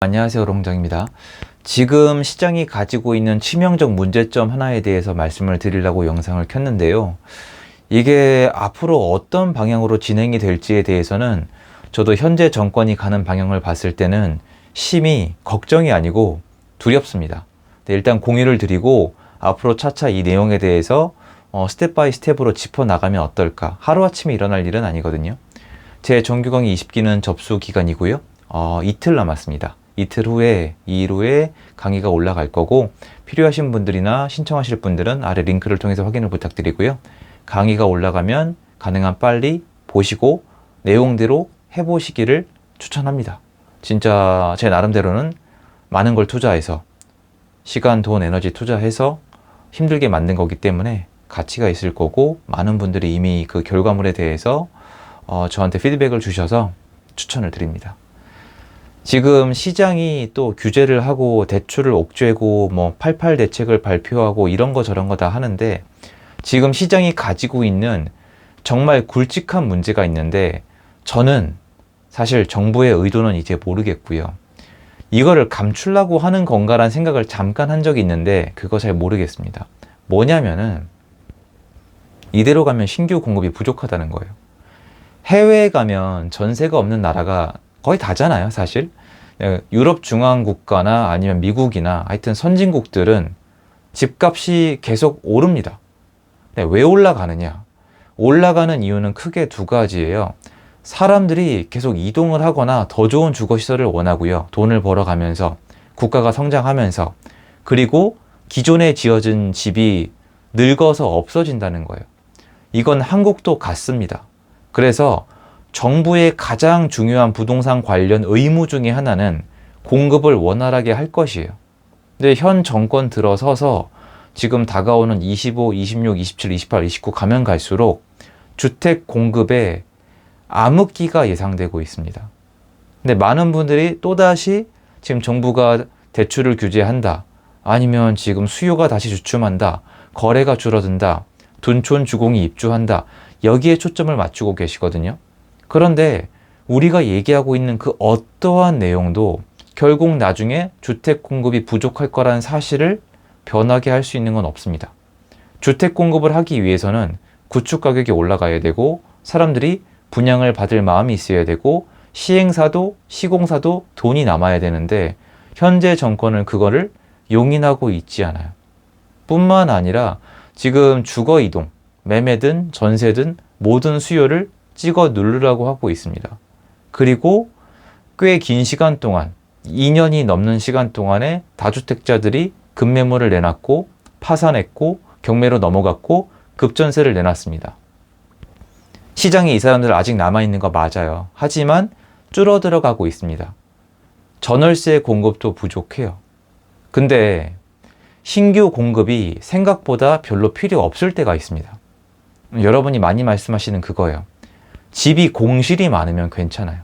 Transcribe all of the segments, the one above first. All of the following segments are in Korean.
안녕하세요, 롱정입니다. 지금 시장이 가지고 있는 치명적 문제점 하나에 대해서 말씀을 드리려고 영상을 켰는데요. 이게 앞으로 어떤 방향으로 진행이 될지에 대해서는 저도 현재 정권이 가는 방향을 봤을 때는 심히 걱정이 아니고 두렵습니다. 일단 공유를 드리고 앞으로 차차 이 내용에 대해서 스텝 바이 스텝으로 짚어나가면 어떨까. 하루아침에 일어날 일은 아니거든요. 제 정규 강의 20기는 접수 기간이고요. 이틀 남았습니다. 이틀 후에 2일 후에 강의가 올라갈 거고, 필요하신 분들이나 신청하실 분들은 아래 링크를 통해서 확인을 부탁드리고요. 강의가 올라가면 가능한 빨리 보시고 내용대로 해보시기를 추천합니다. 진짜 제 나름대로는 많은 걸 투자해서, 시간, 돈, 에너지 투자해서 힘들게 만든 거기 때문에 가치가 있을 거고, 많은 분들이 이미 그 결과물에 대해서 저한테 피드백을 주셔서 추천을 드립니다. 지금 시장이 또 규제를 하고 대출을 옥죄고 88 대책을 발표하고 이런 거 저런 거 다 하는데, 지금 시장이 가지고 있는 정말 굵직한 문제가 있는데, 저는 사실 정부의 의도는 이제 모르겠고요. 이거를 감추려고 하는 건가라는 생각을 잠깐 한 적이 있는데 그거 잘 모르겠습니다. 뭐냐면은 이대로 가면 신규 공급이 부족하다는 거예요. 해외에 가면 전세가 없는 나라가 거의 다잖아요, 사실. 유럽 중앙 국가나 아니면 미국이나 하여튼 선진국들은 집값이 계속 오릅니다. 왜 올라가느냐? 올라가는 이유는 크게 두 가지예요. 사람들이 계속 이동을 하거나 더 좋은 주거시설을 원하고요. 돈을 벌어가면서, 국가가 성장하면서, 그리고 기존에 지어진 집이 늙어서 없어진다는 거예요. 이건 한국도 같습니다. 그래서 정부의 가장 중요한 부동산 관련 의무 중에 하나는 공급을 원활하게 할 것이에요. 근데 현 정권 들어서서 지금 다가오는 25, 26, 27, 28, 29 가면 갈수록 주택 공급에 암흑기가 예상되고 있습니다. 근데 많은 분들이 또다시 지금 정부가 대출을 규제한다, 아니면 지금 수요가 다시 주춤한다, 거래가 줄어든다, 둔촌 주공이 입주한다, 여기에 초점을 맞추고 계시거든요. 그런데 우리가 얘기하고 있는 그 어떠한 내용도 결국 나중에 주택 공급이 부족할 거라는 사실을 변하게 할 수 있는 건 없습니다. 주택 공급을 하기 위해서는 구축 가격이 올라가야 되고, 사람들이 분양을 받을 마음이 있어야 되고, 시행사도 시공사도 돈이 남아야 되는데, 현재 정권은 그거를 용인하고 있지 않아요. 뿐만 아니라 지금 주거 이동, 매매든 전세든 모든 수요를 찍어 누르라고 하고 있습니다. 그리고 꽤 긴 시간 동안, 2년이 넘는 시간 동안에 다주택자들이 급매물을 내놨고 파산했고 경매로 넘어갔고 급전세를 내놨습니다. 시장에 이 사람들 아직 남아있는 거 맞아요. 하지만 줄어들어 가고 있습니다. 전월세 공급도 부족해요. 근데 신규 공급이 생각보다 별로 필요 없을 때가 있습니다. 여러분이 많이 말씀하시는 그거예요. 집이 공실이 많으면 괜찮아요.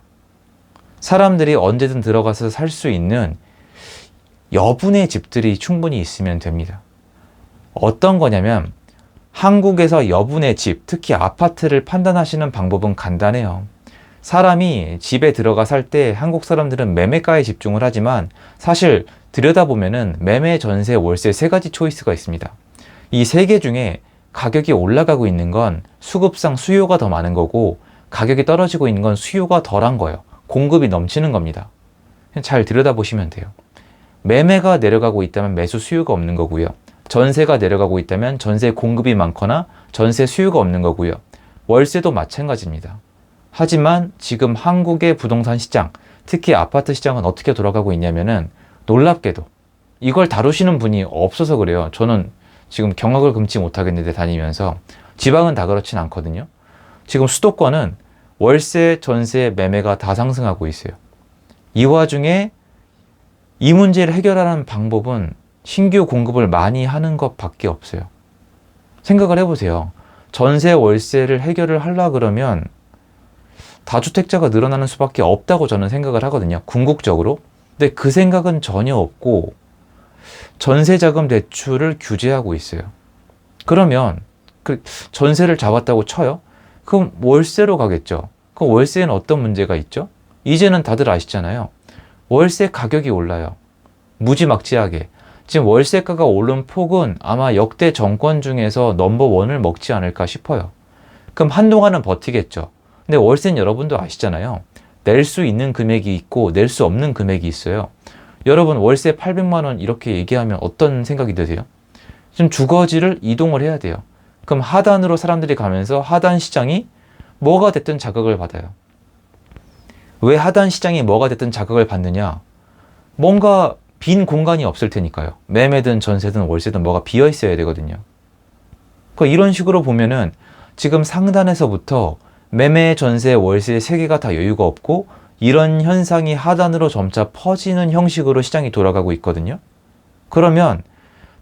사람들이 언제든 들어가서 살 수 있는 여분의 집들이 충분히 있으면 됩니다. 어떤 거냐면, 한국에서 여분의 집, 특히 아파트를 판단하시는 방법은 간단해요. 사람이 집에 들어가 살 때 한국 사람들은 매매가에 집중을 하지만, 사실 들여다보면은 매매, 전세, 월세 세 가지 초이스가 있습니다. 이 세 개 중에 가격이 올라가고 있는 건 수급상 수요가 더 많은 거고, 가격이 떨어지고 있는 건 수요가 덜한 거예요. 공급이 넘치는 겁니다. 잘 들여다보시면 돼요. 매매가 내려가고 있다면 매수 수요가 없는 거고요. 전세가 내려가고 있다면 전세 공급이 많거나 전세 수요가 없는 거고요. 월세도 마찬가지입니다. 하지만 지금 한국의 부동산 시장, 특히 아파트 시장은 어떻게 돌아가고 있냐면은, 놀랍게도 이걸 다루시는 분이 없어서 그래요. 저는 지금 경악을 금치 못하겠는데, 다니면서. 지방은 다 그렇진 않거든요. 지금 수도권은 월세, 전세, 매매가 다 상승하고 있어요. 이 와중에 이 문제를 해결하는 방법은 신규 공급을 많이 하는 것밖에 없어요. 생각을 해보세요. 전세, 월세를 해결을 하려 그러면 다주택자가 늘어나는 수밖에 없다고 저는 생각을 하거든요. 궁극적으로. 근데 그 생각은 전혀 없고 전세자금 대출을 규제하고 있어요. 그러면 전세를 잡았다고 쳐요. 그럼 월세로 가겠죠. 그 월세에는 어떤 문제가 있죠? 이제는 다들 아시잖아요. 월세 가격이 올라요. 무지막지하게. 지금 월세가가 오른 폭은 아마 역대 정권 중에서 넘버원을 먹지 않을까 싶어요. 그럼 한동안은 버티겠죠. 근데 월세는 여러분도 아시잖아요. 낼 수 있는 금액이 있고 낼 수 없는 금액이 있어요. 여러분 월세 800만 원 이렇게 얘기하면 어떤 생각이 드세요? 지금 주거지를 이동을 해야 돼요. 그럼 하단으로 사람들이 가면서 하단 시장이 뭐가 됐든 자극을 받아요. 왜 하단 시장이 뭐가 됐든 자극을 받느냐? 뭔가 빈 공간이 없을 테니까요. 매매든 전세든 월세든 뭐가 비어 있어야 되거든요. 그러니까 이런 식으로 보면은 지금 상단에서부터 매매, 전세, 월세 세 개가 다 여유가 없고 이런 현상이 하단으로 점차 퍼지는 형식으로 시장이 돌아가고 있거든요. 그러면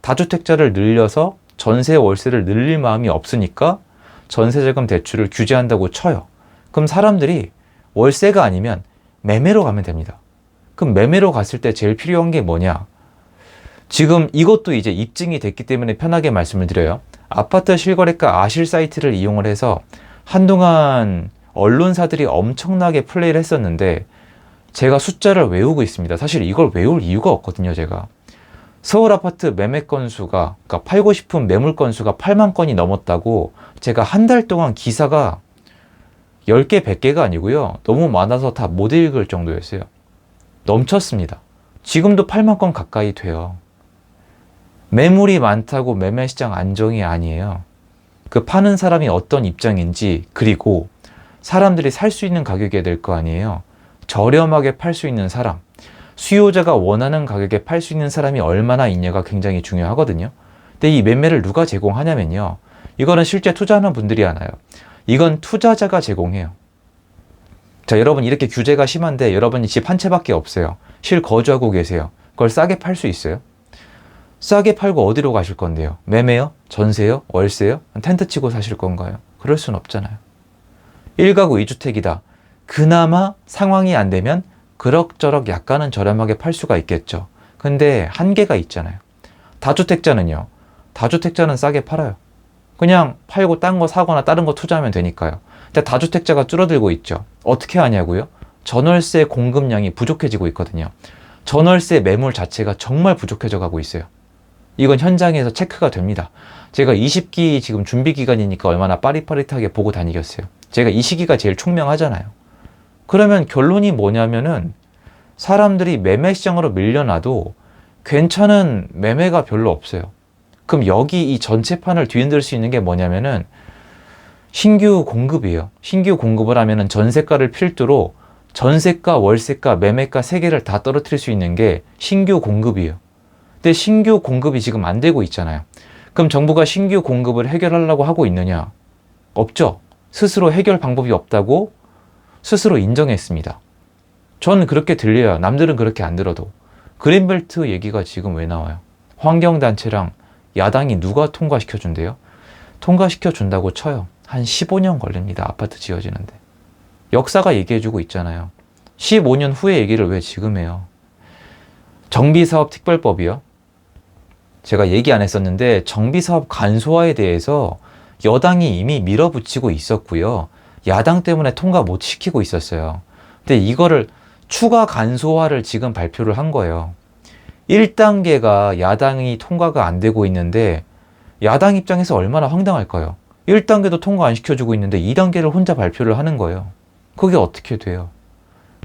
다주택자를 늘려서 전세, 월세를 늘릴 마음이 없으니까 전세자금 대출을 규제한다고 쳐요. 그럼 사람들이 월세가 아니면 매매로 가면 됩니다. 그럼 매매로 갔을 때 제일 필요한 게 뭐냐? 지금 이것도 이제 입증이 됐기 때문에 편하게 말씀을 드려요. 아파트 실거래가 아실 사이트를 이용을 해서 한동안 언론사들이 엄청나게 플레이를 했었는데 제가 숫자를 외우고 있습니다. 사실 이걸 외울 이유가 없거든요, 제가. 서울 아파트 매매 건수가, 그러니까 팔고 싶은 매물 건수가 8만 건이 넘었다고 제가 한 달 동안 기사가 10개, 100개가 아니고요. 너무 많아서 다 못 읽을 정도였어요. 넘쳤습니다. 지금도 8만 건 가까이 돼요. 매물이 많다고 매매 시장 안정이 아니에요. 그 파는 사람이 어떤 입장인지, 그리고 사람들이 살 수 있는 가격이 될 거 아니에요. 저렴하게 팔 수 있는 사람, 수요자가 원하는 가격에 팔 수 있는 사람이 얼마나 있냐가 굉장히 중요하거든요. 근데 이 매매를 누가 제공하냐면요. 이거는 실제 투자하는 분들이 하나요. 이건 투자자가 제공해요. 자, 여러분 이렇게 규제가 심한데 여러분이 집 한 채밖에 없어요. 실거주하고 계세요. 그걸 싸게 팔 수 있어요? 싸게 팔고 어디로 가실 건데요? 매매요? 전세요? 월세요? 텐트 치고 사실 건가요? 그럴 순 없잖아요. 1가구 2주택이다. 그나마 상황이 안 되면 그럭저럭 약간은 저렴하게 팔 수가 있겠죠. 근데 한계가 있잖아요. 다주택자는요. 다주택자는 싸게 팔아요. 그냥 팔고 딴 거 사거나 다른 거 투자하면 되니까요. 근데 다주택자가 줄어들고 있죠. 어떻게 하냐고요? 전월세 공급량이 부족해지고 있거든요. 전월세 매물 자체가 정말 부족해져 가고 있어요. 이건 현장에서 체크가 됩니다. 제가 20기 지금 준비 기간이니까 얼마나 빠릿빠릿하게 보고 다니겠어요. 제가 이 시기가 제일 총명하잖아요. 그러면 결론이 뭐냐면은 사람들이 매매 시장으로 밀려나도 괜찮은 매매가 별로 없어요. 그럼 여기 이 전체판을 뒤흔들 수 있는 게 뭐냐면은 신규 공급이에요. 신규 공급을 하면은 전세가를 필두로 전세가, 월세가, 매매가 세 개를 다 떨어뜨릴 수 있는 게 신규 공급이에요. 근데 신규 공급이 지금 안 되고 있잖아요. 그럼 정부가 신규 공급을 해결하려고 하고 있느냐? 없죠. 스스로 해결 방법이 없다고 스스로 인정했습니다. 전 그렇게 들려요. 남들은 그렇게 안 들어도. 그린벨트 얘기가 지금 왜 나와요? 환경단체랑 야당이 누가 통과시켜준대요? 통과시켜준다고 쳐요. 한 15년 걸립니다. 아파트 지어지는데. 역사가 얘기해주고 있잖아요. 15년 후의 얘기를 왜 지금 해요? 정비사업 특별법이요. 제가 얘기 안 했었는데 정비사업 간소화에 대해서 여당이 이미 밀어붙이고 있었고요. 야당 때문에 통과 못 시키고 있었어요. 근데 이거를 추가 간소화를 지금 발표를 한 거예요. 1단계가 야당이 통과가 안 되고 있는데 야당 입장에서 얼마나 황당할까요? 1단계도 통과 안 시켜주고 있는데 2단계를 혼자 발표를 하는 거예요. 그게 어떻게 돼요?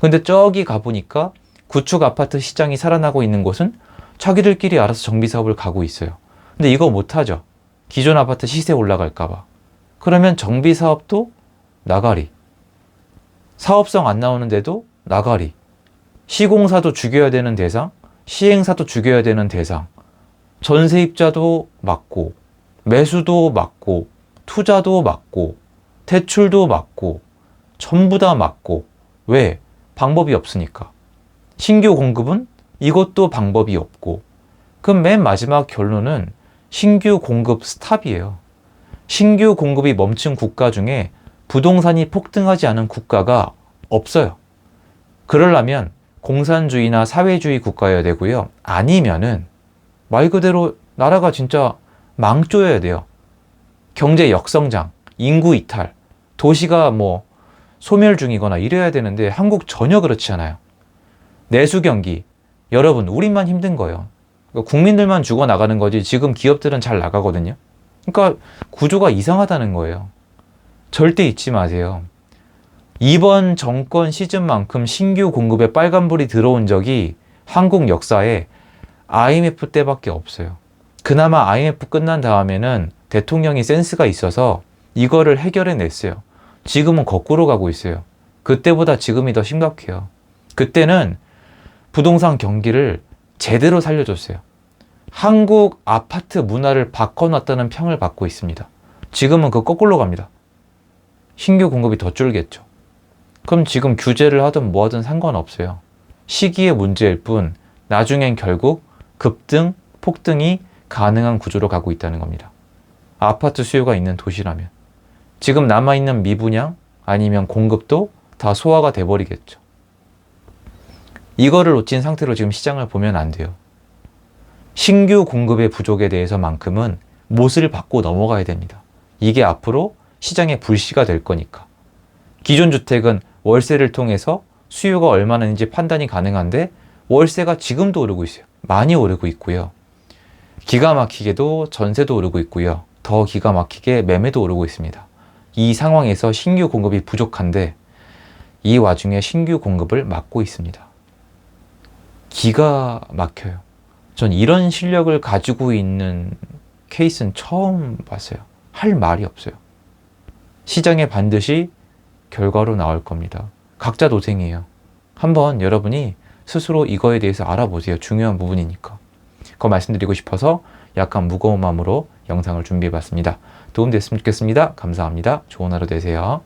근데 저기 가보니까 구축 아파트 시장이 살아나고 있는 곳은 자기들끼리 알아서 정비사업을 가고 있어요. 근데 이거 못하죠. 기존 아파트 시세 올라갈까봐. 그러면 정비사업도 나가리. 사업성 안 나오는데도 나가리. 시공사도 죽여야 되는 대상, 시행사도 죽여야 되는 대상, 전세입자도 막고, 매수도 막고, 투자도 막고, 대출도 막고, 전부 다 막고. 왜? 방법이 없으니까. 신규 공급은 이것도 방법이 없고. 그럼 맨 마지막 결론은 신규 공급 스탑이에요. 신규 공급이 멈춘 국가 중에 부동산이 폭등하지 않은 국가가 없어요. 그러려면 공산주의나 사회주의 국가여야 되고요. 아니면은 말 그대로 나라가 진짜 망조여야 돼요. 경제 역성장, 인구 이탈, 도시가 뭐 소멸 중이거나 이래야 되는데 한국 전혀 그렇지 않아요. 내수 경기. 여러분, 우리만 힘든 거예요. 그러니까 국민들만 죽어나가는 거지 지금 기업들은 잘 나가거든요. 그러니까 구조가 이상하다는 거예요. 절대 잊지 마세요. 이번 정권 시즌만큼 신규 공급에 빨간불이 들어온 적이 한국 역사에 IMF 때밖에 없어요. 그나마 IMF 끝난 다음에는 대통령이 센스가 있어서 이거를 해결해 냈어요. 지금은 거꾸로 가고 있어요. 그때보다 지금이 더 심각해요. 그때는 부동산 경기를 제대로 살려줬어요. 한국 아파트 문화를 바꿔놨다는 평을 받고 있습니다. 지금은 그 거꾸로 갑니다. 신규 공급이 더 줄겠죠. 그럼 지금 규제를 하든 뭐 하든 상관없어요. 시기의 문제일 뿐 나중엔 결국 급등, 폭등이 가능한 구조로 가고 있다는 겁니다. 아파트 수요가 있는 도시라면. 지금 남아있는 미분양 아니면 공급도 다 소화가 돼버리겠죠. 이거를 놓친 상태로 지금 시장을 보면 안 돼요. 신규 공급의 부족에 대해서만큼은 못을 받고 넘어가야 됩니다. 이게 앞으로 시장의 불씨가 될 거니까. 기존 주택은 월세를 통해서 수요가 얼마나 있는지 판단이 가능한데 월세가 지금도 오르고 있어요. 많이 오르고 있고요. 기가 막히게도 전세도 오르고 있고요. 더 기가 막히게 매매도 오르고 있습니다. 이 상황에서 신규 공급이 부족한데 이 와중에 신규 공급을 막고 있습니다. 기가 막혀요. 전 이런 실력을 가지고 있는 케이스는 처음 봤어요. 할 말이 없어요. 시장에 반드시 결과로 나올 겁니다. 각자 도생이에요. 한번 여러분이 스스로 이거에 대해서 알아보세요. 중요한 부분이니까. 그거 말씀드리고 싶어서 약간 무거운 마음으로 영상을 준비해봤습니다. 도움됐으면 좋겠습니다. 감사합니다. 좋은 하루 되세요.